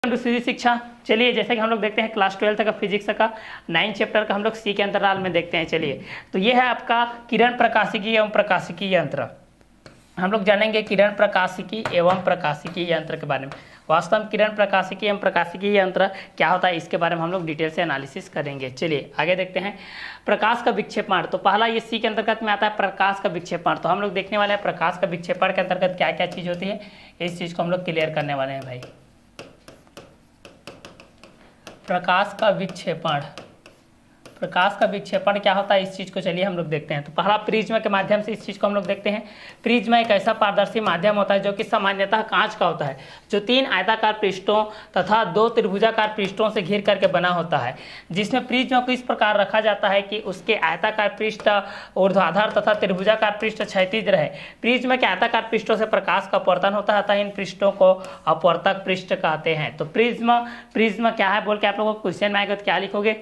दूसरी शिक्षा। चलिए जैसे कि हम लोग देखते हैं क्लास 12 का फिजिक्स का 9 चैप्टर का हम लोग सी के अंतराल में देखते हैं। चलिए तो ये है आपका किरण प्रकाशिकी एवं प्रकाशिकी यंत्र। हम लोग जानेंगे किरण प्रकाशिकी एवं प्रकाशिकी यंत्र के बारे में। वास्तव में किरण प्रकाशिकी एवं प्रकाशिकी यंत्र क्या होता है इसके बारे में हम लोग डिटेल से एनालिसिस करेंगे। चलिए आगे देखते हैं। प्रकाश का विक्षेपण, तो पहला ये सी के अंतर्गत में आता है प्रकाश का विक्षेपण। तो हम लोग देखने वाले हैं प्रकाश का विक्षेपण के अंतर्गत क्या क्या चीज़ होती है, इस चीज़ को हम लोग क्लियर करने वाले हैं भाई। प्रकाश का विक्षेपण, प्रकाश का विक्षेपण क्या होता है इस चीज़ को चलिए हम लोग देखते हैं। तो पहला प्रिज्म के माध्यम से इस चीज़ को हम लोग देखते हैं। प्रिज्म एक ऐसा पारदर्शी माध्यम होता है जो कि सामान्यतः कांच का होता है, जो 3 आयताकार पृष्ठों तथा 2 त्रिभुजाकार पृष्ठों से घिर करके बना होता है, जिसमें प्रिज्म को इस प्रकार रखा जाता है कि उसके आयताकार पृष्ठ ऊर्ध्वाधर तथा त्रिभुजाकार पृष्ठ क्षैतिज रहे। प्रिज्म के आयताकार पृष्ठों से प्रकाश का अपवर्तन होता है, अतः इन पृष्ठों को अपवर्तक पृष्ठ कहते हैं। तो प्रिज्म क्या है बोल के आप लोगों को क्वेश्चन में आएगा तो क्या लिखोगे।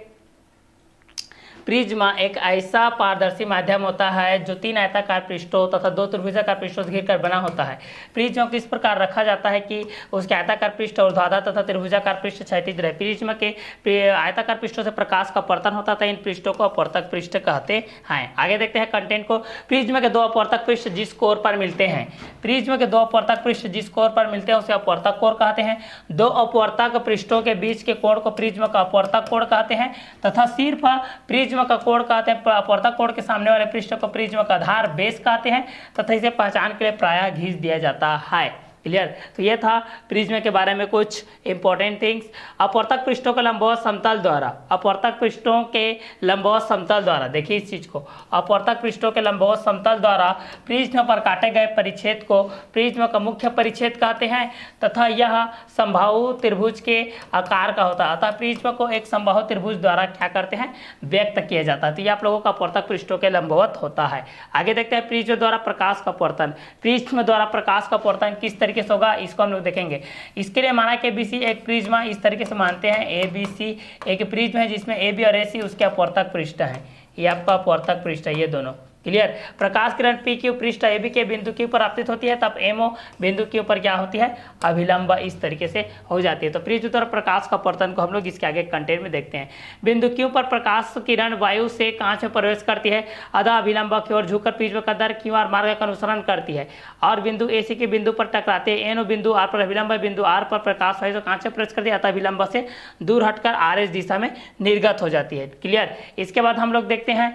प्रिज्म एक ऐसा पारदर्शी माध्यम होता है जो 3 आयताकार पृष्ठों तथा 2 त्रिभुजाकार पृष्ठों से घिरकर बना होता है। प्रिज्म को इस प्रकार रखा जाता है कि उसके आयताकार पृष्ठ ऊर्ध्वाधर तथा त्रिभुजाकार पृष्ठ क्षैतिज रहे। प्रिज्म के आयताकार पृष्ठों से प्रकाश का अपवर्तन होता है, इन पृष्ठों को अपवर्तक पृष्ठ कहते हैं। आगे देखते हैं कंटेंट को। प्रिज्म के 2 अपवर्तक पृष्ठ जिस कोर पर मिलते हैं, प्रिज्म के 2 अपवर्तक पृष्ठ जिस कोर पर मिलते हैं उसे अपवर्तक कोर कहते हैं। 2 अपवर्तक पृष्ठों के बीच के कोण को प्रिज्म का अपवर्तक कोण कहते हैं तथा सिर्फ प्रिज्म का कोण कहते हैं अपवर्तक कोण के सामने वाले पृष्ठ को प्रिज्म का आधार बेस कहते हैं तथा इसे पहचान के लिए प्रायः घिस दिया जाता है। क्लियर। तो ये था प्रिज्म के बारे में कुछ इंपॉर्टेंट थिंग्स। अपवर्तक पृष्ठों के लंबवत समतल द्वारा, अपवर्तक पृष्ठों के लंबवत समतल द्वारा, देखिए इस चीज को, अपवर्तक पृष्ठों के लंबवत समतल द्वारा प्रिज्म पर काटे गए परिच्छेद को प्रिज्म का मुख्य परिच्छेद कहते हैं तथा यह समबाहु त्रिभुज के आकार का होता है। अतः प्रिज्म को एक समबाहु त्रिभुज द्वारा क्या करते हैं, व्यक्त किया जाता है। तो ये आप लोगों का अपवर्तक पृष्ठों के लंबवत होता है। आगे देखते हैं प्रिज्म द्वारा प्रकाश का अपवर्तन। प्रिज्म द्वारा प्रकाश का अपवर्तन किस तरीके से होगा इसको हम लोग देखेंगे। इसके लिए माना कि एबीसी एक प्रिज्म, इस तरीके से मानते हैं एबीसी एक प्रिज्म है जिसमें एबी और एसी उसके अपवर्तक पृष्ठ हैं। ये आपका अपवर्तक पृष्ठ है ये दोनों। क्लियर। प्रकाश किरण पी क्यू पृष्ठ एबी के बिंदु क्यू पर आपतित होती है, तब एमओ बिंदु क्यू पर क्या होती है, अभिलंब इस तरीके से हो जाती है। तो प्रिज्म द्वारा प्रकाश का अपवर्तन को हम लोग इसके आगे कंटेंट में देखते हैं। बिंदु क्यू पर प्रकाश किरण वायु से कांच में प्रवेश करती है, अतः अभिलंब की ओर झुककर प्रिज्म का दर क्यू आर मार्ग का अनुसरण करती है और बिंदु एसी के बिंदु पर टकराते हैं। एनो बिंदु आर पर अभिलंब बिंदु आर पर प्रकाश वायु कांच में प्रवेश करती है, अतः अभिलंब से दूर हटकर आर एस दिशा में निर्गत हो जाती है। क्लियर। इसके बाद हम लोग देखते हैं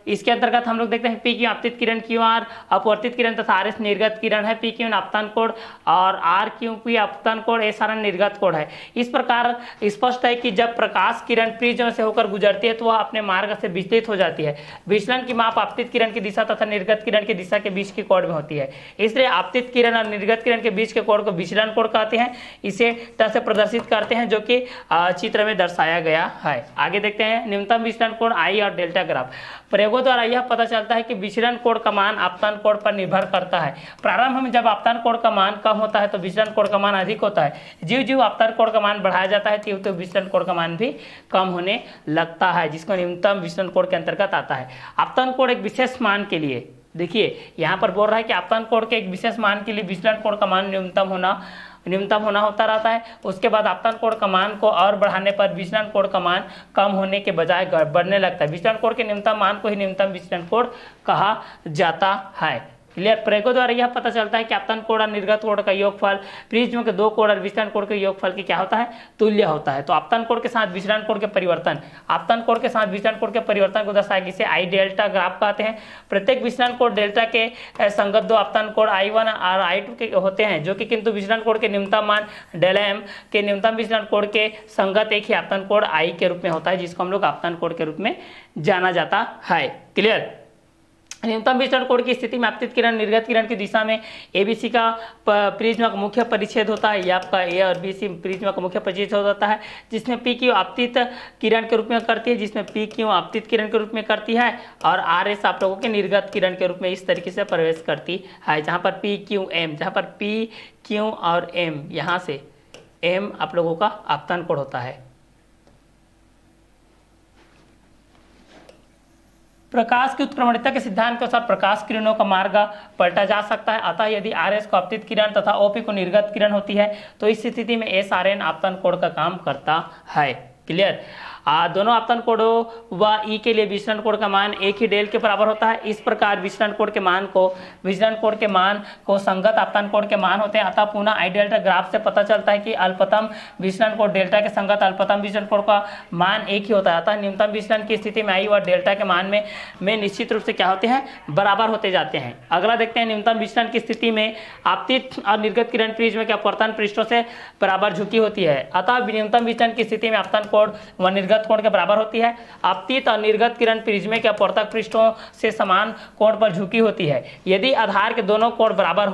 इसके अंतर्गत हम लोग देखते हैं पी आपतित किरण क्यू आर अपवर्तित किरण तथा आर एस निर्गत किरण है। पी क्यू आपतन कोण और आर क्यू पी आपतन कोण एस आर निर्गत कोण है। इस प्रकार स्पष्ट है कि जब प्रकाश किरण प्रिज्म से होकर गुजरती है तो वह अपने मार्ग से विचलित हो जाती है। विचलन की माप आपतित किरण की दिशा तथा निर्गत किरण की दिशा के बीच के कोण में होती है, इसलिए आपतित किरण और निर्गत किरण के बीच के कोण को विचलन कोण कहते हैं। इसे तरह से प्रदर्शित करते हैं जो कि चित्र में दर्शाया गया है। आगे देखते हैं न्यूनतम विचलन कोण आई और डेल्टा ग्राफ। प्रयोगों द्वारा यह पता चलता है कि विचलन कोण का मान आपतन कोण पर निर्भर करता है। प्रारंभ में जब आपतन कोण का मान कम होता है तो विचलन कोण का मान अधिक होता है। जीव जीव आपतन कोण का मान बढ़ाया जाता है तो विचलन कोण का मान भी कम होने लगता है, जिसको न्यूनतम विचलन कोण के अंतर्गत आता है। आपतन कोण एक विशेष मान के लिए, देखिए यहाँ पर बोल रहा है कि आपतन कोण के एक विशेष मान के लिए विचलन कोण का मान न्यूनतम होना होता रहता है। उसके बाद आपतन कोण का मान को और बढ़ाने पर विचलन कोण का मान कम होने के बजाय बढ़ने लगता है। विचलन कोण के न्यूनतम मान को ही न्यूनतम विचलन कोण कहा जाता है। क्लियर। प्रयोगों द्वारा यह पता चलता है कि आपतन कोण और निर्गत कोण का योगफल प्रिज्म के 2 कोण और विचलन कोण के योगफल की क्या होता है, तुल्य होता है। तो आपतन कोण के साथ विचलन कोण के परिवर्तन, आपतन कोण के साथ विचलन कोण के परिवर्तन को दर्शाएगा, इसे आई डेल्टा ग्राफ कहते हैं। प्रत्येक विचलन कोण डेल्टा के संगत 2 आपतन कोण I1 और I2 के होते हैं, जो कि किंतु विचलन कोण के न्यूनतम मान डेल एम के न्यूनतम विचलन कोण के संगत एक ही आपतन कोण I के रूप में होता है, जिसको हम लोग आपतन कोण के रूप में जाना जाता है। क्लियर। न्यूनतम विचलन कोण की स्थिति में आपतित किरण निर्गत किरण की दिशा में एबीसी का प्रिज्म का मुख्य परिच्छेद होता है। ये आपका ए और बीसी प्रिज्म का मुख्य परिच्छेद होता है, जिसमें पी क्यू आपतित किरण के रूप में करती है, जिसमें पी क्यू आपतित किरण के रूप में करती है और आर एस आप लोगों के निर्गत किरण के रूप में इस तरीके से प्रवेश करती है। जहाँ पर पी क्यू एम, जहाँ पर पी क्यू और एम, यहाँ से एम आप लोगों का आपतन कोण होता है। प्रकाश की उत्क्रमणिता के सिद्धांत के अनुसार प्रकाश किरणों का मार्ग पलटा जा सकता है। अतः यदि RS को आपतित किरण तथा OP को निर्गत किरण होती है तो इस स्थिति में SRN आपतन कोण का काम करता है। क्लियर। दोनों आपतन कोणों व ई के लिए विचलन कोण का मान एक ही डेल के बराबर होता है। इस प्रकार विचलन कोण के मान को संगत आपतन कोण के मान होते हैं। अतः पुनः आई डेल्टा ग्राफ से पता चलता है कि अल्पतम विचलन कोण डेल्टा के संगत अल्पतम विचलन कोण का मान एक ही होता है। अतः न्यूनतम विचलन की स्थिति में आई व डेल्टा के मान में निश्चित रूप से क्या होते हैं, बराबर होते जाते हैं। अगला देखते हैं, न्यूनतम विचलन की स्थिति में आपतित और निर्गत किरण प्रिज्म के अपवर्तन पृष्ठों से बराबर झुकी होती है। अतः न्यूनतम विचलन की स्थिति में आपतन कोण व निर्गत कोण के बराबर होती है। आपतित और निर्गत किरण प्रिज्म के अपवर्तक पृष्ठों से समान कोण पर झुकी होती है। यदि आधार के दोनों कोण बराबर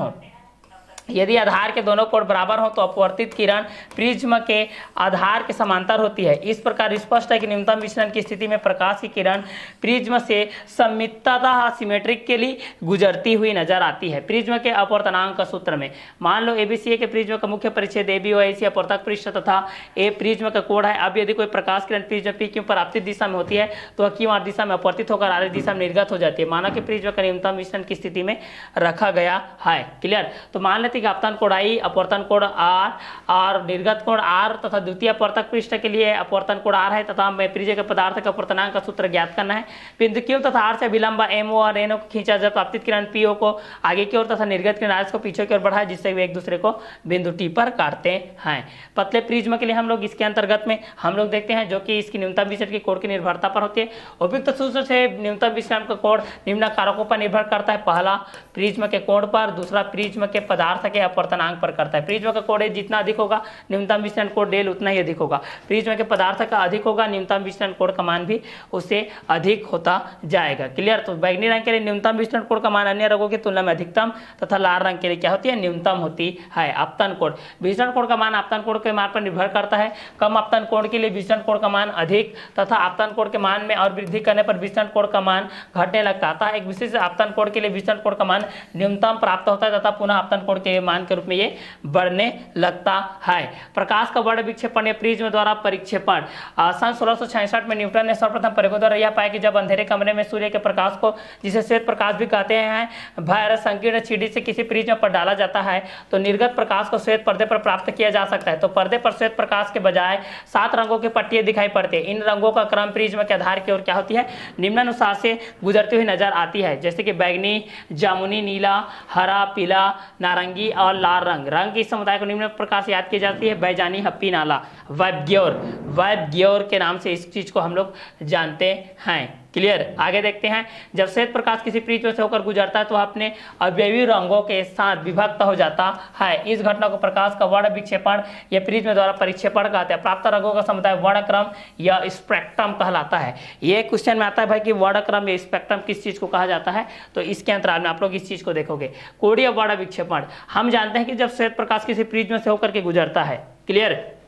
हों तो अपवर्तित किरण प्रिज्म के आधार के समांतर होती है। इस प्रकार स्पष्ट है कि न्यूनतम विचलन की स्थिति में प्रकाश की किरण प्रिज्म से सममिततः सिमेट्रिकली गुजरती हुई नजर आती है। प्रिज्म के अपवर्तनांक का सूत्र में मान लो ABCA के प्रिज्म का मुख्य परिच्छेद AB और AC अपवर्तक पृष्ठ तथा A प्रिज्म का कोण है। अब यदि कोई प्रकाश किरण प्रिज्म PQ पर आपतित दिशा में होती है तो QR दिशा में अपवर्तित होकर RS दिशा में निर्गत हो जाती है। माना कि प्रिज्म का न्यूनतम विचलन की स्थिति में रखा गया है। क्लियर। तो मान लेते आपतन कोण I, अपवर्तन कोण R और निर्गत कोण R तथा द्वितीय अपवर्तक पृष्ठ के लिए अपवर्तन कोण R है तथा प्रिज्म के पदार्थ का अपवर्तनांक का सूत्र ज्ञात करना है। बिंदु Q तथा R से विलंब MO और NO को खींचा जब आपतित किरण PO को आगे की ओर तथा निर्गत किरण RS को पीछे की ओर बढ़ाए जिससे वे एक दूसरे को बिंदु T पर काटते हैं। पतले प्रिज्म के लिए हम लोग इसके अंतर्गत में हम लोग देखते हैं जो कि इसकी न्यूनतम विचलन की कोण की निर्भरता पर होती है। उपयुक्त सूत्र से न्यूनतम विचलन का कोण निम्न कारकों पर निर्भर करता है। पहला प्रिज्म के कोण पर, दूसरा प्रिज्म के पदार्थ के अपवर्तनांक पर करता है। प्रिज्म का कोण जितना अधिक होगा न्यूनतम विचलन कोण डेल उतना ही अधिक होगा। प्रिज्म के पदार्थ का अधिक होगा न्यूनतम विचलन कोण का मान भी उससे अधिक होता जाएगा। क्लियर। तो बैंगनी रंग के लिए न्यूनतम विचलन कोण का मान अन्य रंगों की तुलना में अधिकतम तथा लाल रंग के लिए क्या होती है, न्यूनतम होती है। आपतन कोण, विचलन कोण का मान आपतन कोण के मान पर निर्भर करता है। कम आपतन कोण के लिए विचलन कोण का मान अधिक तथा आपतन कोण के मान में और वृद्धि करने पर विचलन कोण का मान घटने लगता है। एक विशेष आपतन कोण के लिए विचलन कोण का मान न्यूनतम प्राप्त होता है तथा पुनः आपतन कोण के मान के रूप में ये बढ़ने लगता है। प्रकाश का वर्ण विक्षेपण या प्रिज्म द्वारा परिक्षेपण। सन 1666 में न्यूटन ने सर्वप्रथम प्रयोगों द्वारा यह पाया कि जब अंधेरे कमरे में सूर्य के प्रकाश को, जिसे श्वेत प्रकाश भी कहते हैं, बाहर संकीर्ण छड़ी से किसी प्रिज्म पर डाला जाता है तो निर्गत प्रकाश को श्वेत पर्दे पर प्राप्त किया जा सकता है। तो पर्दे पर श्वेत प्रकाश के बजाय 7 रंगों की पट्टियां दिखाई पड़ती है। इन रंगों का क्रम प्रिज्म के आधार की ओर क्या होती है, निम्नानुसार से गुजरती हुई नजर आती है, जैसे कि बैंगनी, जामुनी, नीला, हरा, पीला, नारंगी और लाल रंग की समुदाय को निम्न प्रकार से याद की जाती है। बैजानी, हप्पी, नाला, वाइब्ग्योर के नाम से इस चीज को हम लोग जानते हैं। क्लियर। आगे देखते हैं, जब श्वेत प्रकाश किसी प्रिज्म से होकर गुजरता है तो वह अपने अवयवी रंगों के साथ विभक्त हो जाता है। इस घटना को प्रकाश का वर्ण विक्षेपण या प्रिज्म द्वारा परिक्षेपण कहते हैं। प्राप्त रंगों का समुदाय वर्णक्रम या स्पेक्ट्रम कहलाता है। ये क्वेश्चन में आता है भाई कि वर्णक्रम या स्पेक्ट्रम किस चीज को कहा जाता है, तो इसके अंतराल में आप लोग इस चीज को देखोगे। कोणीय वर्ण विक्षेपण, हम जानते हैं कि जब श्वेत प्रकाश किसी प्रिज्म से होकर के गुजरता है, क्लियर,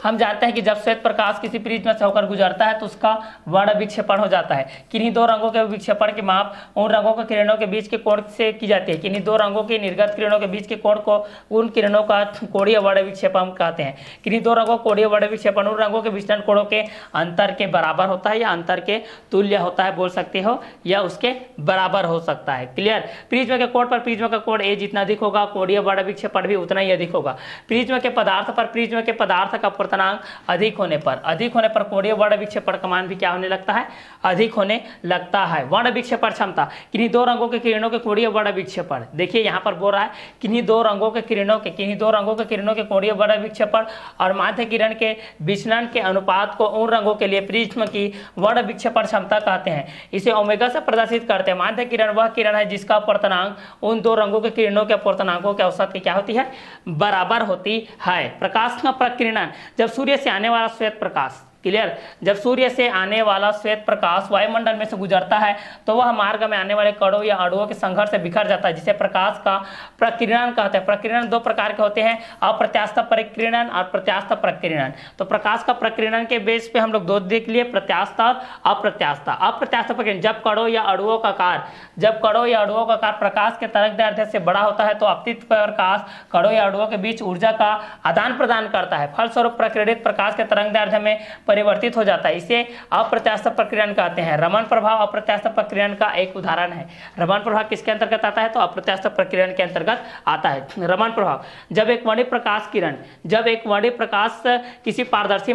हम जानते हैं कि जब श्वेत प्रकाश किसी प्रिज्म से होकर गुजरता है तो उसका वर्ण विक्षेपण हो जाता है। किन्हीं दो रंगों के विक्षेपण की माप उन रंगों के किरणों के बीच के कोण से की जाती है। किन्हीं दो रंगों की निर्गत किरणों के बीच के कोण को उन किरणों का कोणीय वर्ण विक्षेपण कहते हैं। किन्हीं दो रंगों कोणीय वर्ण विक्षेपण उन रंगों के विचलन कोणों के अंतर के बराबर होता है या अंतर के तुल्य होता है, बोल सकते हो, या उसके बराबर हो सकता है। क्लियर। प्रिज्म के कोण पर प्रिज्म का कोण ए जितना अधिक होगा, कोणीय वर्ण विक्षेपण भी उतना ही अधिक होगा। प्रिज्म के पदार्थ पर प्रिज्म के पदार्थ का अधिक होने पर कोणीय वर्ण विक्षेपण का मान भी क्या होने लगता है, अधिक होने लगता है। वर्ण विक्षेपण क्षमता, किन्हीं दो रंगों के किरणों के कोणीय वर्ण विक्षेपण, देखिए यहाँ पर बोल रहा है किन्हीं दो रंगों के किरणों के कोणीय वर्ण विक्षेपण और माध्य किरण के विचलन के अनुपात को उन रंगों के लिए प्रिज्म की वर्ण विक्षेपण क्षमता कहते हैं। इसे ओमेगा से प्रदर्शित करते हैं। माध्य किरण वह किरण है जिसका अपवर्तनांक उन दो रंगों के किरणों के अपवर्तनांकों के औसत की क्या होती है, बराबर होती है। प्रकाश का प्रकीर्णन, जब सूर्य से आने वाला श्वेत प्रकाश, क्लियर, जब सूर्य से आने वाला श्वेत प्रकाश वायुमंडल में से गुजरता है तो वह मार्ग में आने वाले कणों या अणुओं के संघर्ष से बिखर जाता है, जिसे प्रकाश का प्रकीर्णन कहते हैं। प्रकीर्णन दो प्रकार के होते हैं, अप्रत्यास्थ प्रकीर्णन और प्रत्यास्थ प्रकीर्णन। तो प्रकाश का प्रकीर्णन के बेस पे हम लोग दो देख लिए, प्रत्यास्थ और अप्रत्यास्थ। अप्रत्यास्थ प्रकीर्णन, जब कणों या अणुओं का आकार प्रकाश के तरंगदैर्ध्य से बड़ा होता है तो आपतित प्रकाश कणों या अणुओं के बीच ऊर्जा का आदान प्रदान करता है। फलस्वरूप प्रकीर्णित प्रकाश के तरंगदैर्ध्य में परिवर्तित हो जाता है। इसे अप्रत्यास्थ प्रकीर्णन कहते हैं। रमन प्रभाव अप्रत्यास्थ प्रकीर्णन का एक उदाहरण है। रमन प्रभाव किसके अंतर्गत आता है? तो अप्रत्यास्थ प्रकीर्णन के अंतर्गत आता है। रमन प्रभाव, जब एक वर्णित प्रकाश किरण किसी पारदर्शी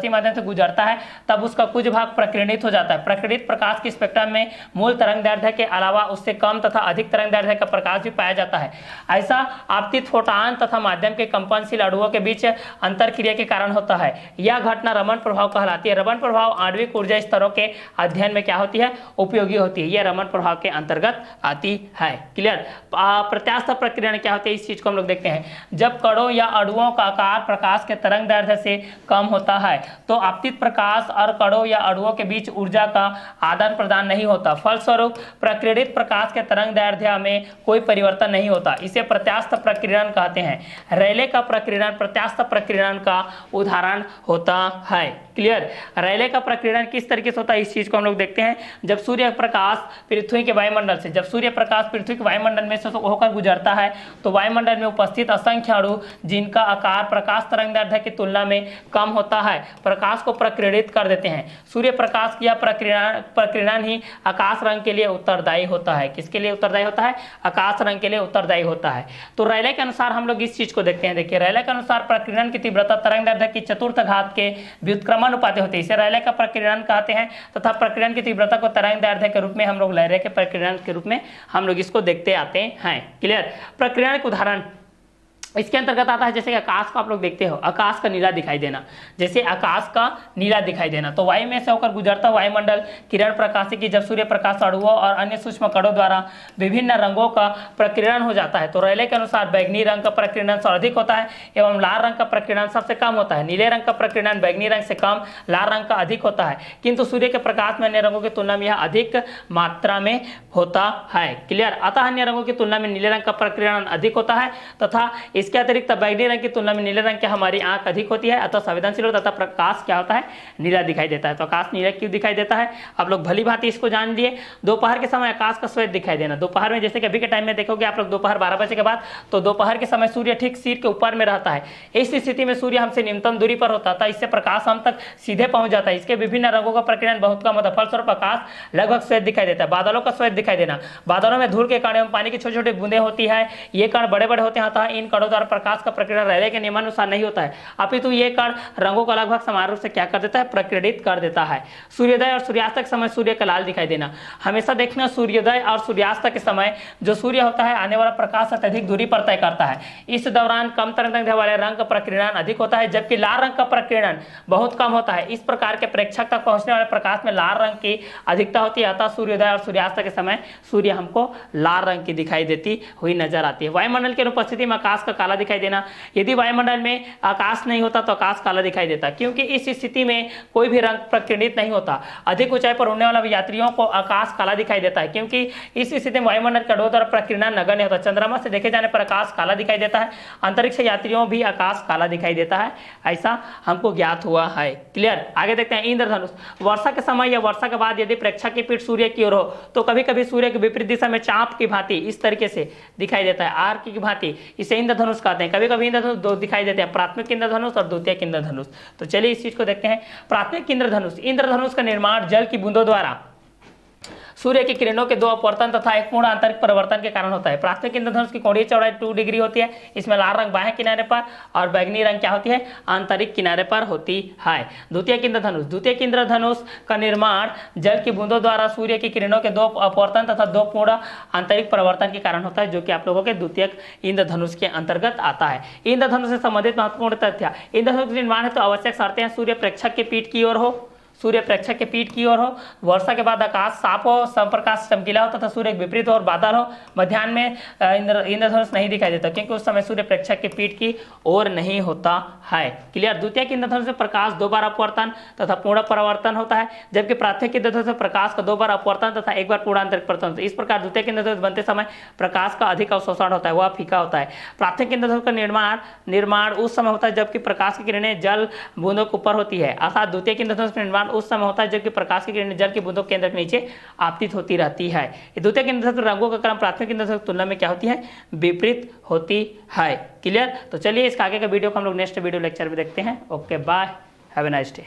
माध्यम से गुजरता है तब उसका कुछ भाग प्रकीर्णित हो जाता है। प्रकीर्णित प्रकाश की स्पेक्ट्रम में मूल तरंगदैर्ध्य के अलावा उससे कम तथा अधिक तरंगदैर्ध्य का प्रकाश भी पाया जाता है। ऐसा आपतित फोटॉन तथा माध्यम के कंपनशील अणुओं के बीच अंतरक्रिया के कारण होता है। यह घटना रमन प्रभाव कहलाती है। रमन प्रभाव आणविक ऊर्जा स्तरों के अध्ययन में क्या होती है? उपयोगी होती है। यह रमन प्रभाव के अंतर्गत आती है। क्लियर। प्रत्यास्थ प्रकीर्णन क्या होती है, इस चीज को हम लोग देखते हैं। जब कणों या अणुओं का आकार प्रकाश के तरंगदैर्ध्य से कम होता है तो आपतित प्रकाश और कणों या अणुओं के बीच ऊर्जा का आदान प्रदान नहीं होता। फलस्वरूप प्रकीर्णित प्रकाश के तरंगदैर्ध्य में कोई परिवर्तन नहीं होता। इसे प्रत्यास्थ प्रकीर्णन कहते हैं। रेले का प्रकीर्णन प्रत्यास्थ प्रकीर्णन का उदाहरण होता है। क्लियर। रेले का प्रकीर्णन किस तरीके से होता है, इस चीज को हम लोग देखते हैं। जब सूर्य प्रकाश पृथ्वी के वायुमंडल में से होकर गुजरता है तो वायुमंडल में उपस्थित असंख्य अणु जिनका आकार प्रकाश तरंगदैर्ध्य की तुलना में कम होता है प्रकाश को प्रकीर्णित कर देते हैं। सूर्य प्रकाश की प्रकीर्णन ही आकाश रंग के लिए उत्तरदायी होता है। किसके लिए उत्तरदायी होता है? आकाश रंग के लिए उत्तरदायी होता है। तो रेले के अनुसार हम लोग इस चीज को देखते हैं। देखिए, रेले के अनुसार प्रकीर्णन की तीव्रता तरंगदैर्ध्य की चतुर्थ घात के व्युत्क्रमानुपाती होती है। इसे रेले का प्रकीर्णन कहते हैं तथा प्रकीर्णन की तीव्रता को तरंगदैर्ध्य के रूप में हम लोग रेले के प्रकीर्णन के रूप में हम लोग इसको देखते आते हैं। क्लियर। प्रकीर्णन के उदाहरण इसके अंतर्गत आता है। जैसे आकाश को आप लोग देखते हो, आकाश का नीला दिखाई देना, जैसे आकाश का नीला दिखाई देना तो वायु में से होकर गुजरता वायुमंडल किरण प्रकाश की जब सूर्य प्रकाश अणुओं और अन्य सूक्ष्म कणों द्वारा विभिन्न रंगों का प्रकीर्णन हो जाता है तो रेले के अनुसार बैगनी रंग का प्रकीर्णन सर्वाधिक होता है एवं लाल रंग का प्रकीर्णन सबसे कम होता है। नीले रंग का प्रकीर्णन बैगनी रंग से कम, लाल रंग का अधिक होता है। किंतु सूर्य के प्रकाश में अन्य रंगों की तुलना में यह अधिक मात्रा में होता है। क्लियर। अतः अन्य रंगों की तुलना में नीले रंग का प्रकीर्णन अधिक होता है तथा इसके अतिरिक्त बैगनी रंग की तुलना में नीले रंग की हमारी आंख अधिक होती है अतः संवेदनशील होता है तथा प्रकाश क्या होता है? नीला दिखाई देता है। तो आकाश नीला क्यों दिखाई देता है? आप लोग भली भांति इसको जान लिए। दोपहर के समय आकाश का श्वेत दिखाई देना, दोपहर में जैसे कि अभी के टाइम में देखोगे आप लोग दोपहर 12 बजे के बाद तो दोपहर के समय सूर्य ठीक सिर के ऊपर में रहता है। इस स्थिति में सूर्य हमसे न्यूनतम दूरी पर होता है, इससे प्रकाश हम तक सीधे पहुंच जाता है। इसके विभिन्न रंगों का प्रकीर्णन बहुत कम होता है। फलस्वरूप आकाश लगभग श्वेत दिखाई देता है। बादलों का श्वेत दिखाई देना, बादलों में धूल के कण एवं पानी की छोटी छोटी बूंदें होती है। ये कण बड़े बड़े होते हैं अतः इन कणों द्वारा प्रकाश का प्रकीर्णन रेले के नियमानुसार नहीं होता है अपितु ये कण रंगों को लगभग समान रूप से क्या कर देता है? प्रकीर्णित कर देता है। सूर्योदय और सूर्यास्त के समय सूर्य का लाल दिखाई देना, हमेशा देखना सूर्योदय और सूर्यास्त के समय जो सूर्य होता है आने वाला प्रकाश अत्यधिक दूरी पर तय करता है। इस दौरान कम तरंगदैर्ध्य वाले रंग का प्रकीर्णन अधिक होता है जबकि लाल रंग का प्रकीर्णन बहुत कम होता है। इस प्रकार के प्रेक्षक तक पहुंचने वाले प्रकाश में लाल रंग की अधिकता होती है अतः सूर्योदय और सूर्यास्त के समय सूर्य हमको लाल रंग की दिखाई देती हुई नजर आती है। वायुमंडल की अनुपस्थिति में आकाश का काला दिखाई देना, यदि वायुमंडल में आकाश नहीं होता तो आकाश काला दिखाई देता क्योंकि इस स्थिति में कोई भी रंग प्रकीर्णित नहीं होता। अधिक ऊंचाई पर उड़ने वाले यात्रियों को आकाश काला दिखाई देता है क्योंकि इस स्थिति में वायुमंडल का कणों द्वारा प्रकीर्णन नगण्य होता है। चंद्रमा से देखे जाने पर आकाश काला दिखाई देता है, अंतरिक्ष यात्रियों भी आकाश काला दिखाई देता है, ऐसा हमको ज्ञात हुआ है। क्लियर। आगे देखते हैं इंद्रधनुष। वर्षा के समय या वर्षा के बाद यदि प्रेक्षक की पीठ सूर्य की ओर हो तो कभी कभी सूर्य के विपरीत दिशा में चांप की भांति इस तरीके से दिखाई देता है, आर्क की भांति, इसे इंद्रधनुष कहते हैं। कभी कभी इंद्रधनुष दो दिखाई देते हैं, प्राथमिक इंद्रधनुष और द्वितीयक इंद्रधनुष। तो चलिए इस चीज को देखते हैं। प्राथमिक इंद्रधनुष, इंद्रधनुष का निर्माण जल की बूंदों द्वारा सूर्य की किरणों के दो अपवर्तन तथा एक पूर्ण आंतरिक परिवर्तन के कारण होता है। प्राथमिक इंद्रधनुष की कोणीय चौड़ाई 2 डिग्री होती है। इसमें लाल रंग बाएं किनारे पर और बैगनी रंग क्या होती है? आंतरिक किनारे पर होती है। द्वितीयक इंद्रधनुष, द्वितीयक इंद्रधनुष का निर्माण जल की बूंदों द्वारा सूर्य की किरणों के दो अपवर्तन तथा 2 पूर्ण आंतरिक परिवर्तन के कारण होता है जो कि आप लोगों के द्वितीयक इंद्रधनुष के अंतर्गत आता है। इंद्रधनुष से संबंधित महत्वपूर्ण तथ्य, इंद्रधनुष निर्माण है तो आवश्यक शर्तें हैं सूर्य प्रेक्षक के पीठ की ओर हो, सूर्य प्रेक्षक के पीठ की ओर हो, वर्षा के बाद आकाश साफ हो, समप्रकाश चमकीला हो तथा सूर्य विपरीत हो और बादल हो। मध्याह्न में इंद्रधनुष नहीं दिखाई देता क्योंकि उस समय सूर्य प्रेक्षक के पीठ की ओर नहीं होता है। क्लियर। द्वितीयक इंद्रधनुष में प्रकाश 2 बार अपवर्तन तथा पूर्ण परावर्तन होता है जबकि प्राथमिक इंद्रधनुष में प्रकाश का 2 बार अपवर्तन तथा 1 बार पूर्ण आंतरिक परिवर्तन होता है। इस प्रकार द्वितीयक इंद्रधनुष बनते समय प्रकाश का अधिक अवशोषण होता है, वह फीका होता है। प्राथमिक इंद्रधनुष का निर्माण उस समय होता है जबकि प्रकाश की किरणें जल बूंदों के ऊपर होती है, अर्थात द्वितीयक इंद्रधनुष का निर्माण तापमान उस समय होता है जबकि प्रकाश की किरणें जल की बूंदों के केंद्र के नीचे आपतित होती रहती है। द्वितीयक इंद्रधनुष रंगों का क्रम प्राथमिक इंद्रधनुष की तुलना में क्या होती है, विपरीत होती है। क्लियर। तो चलिए इसका आगे का वीडियो को हम लोग नेक्स्ट वीडियो लेक्चर में देखते हैं। Okay bye, have a nice day.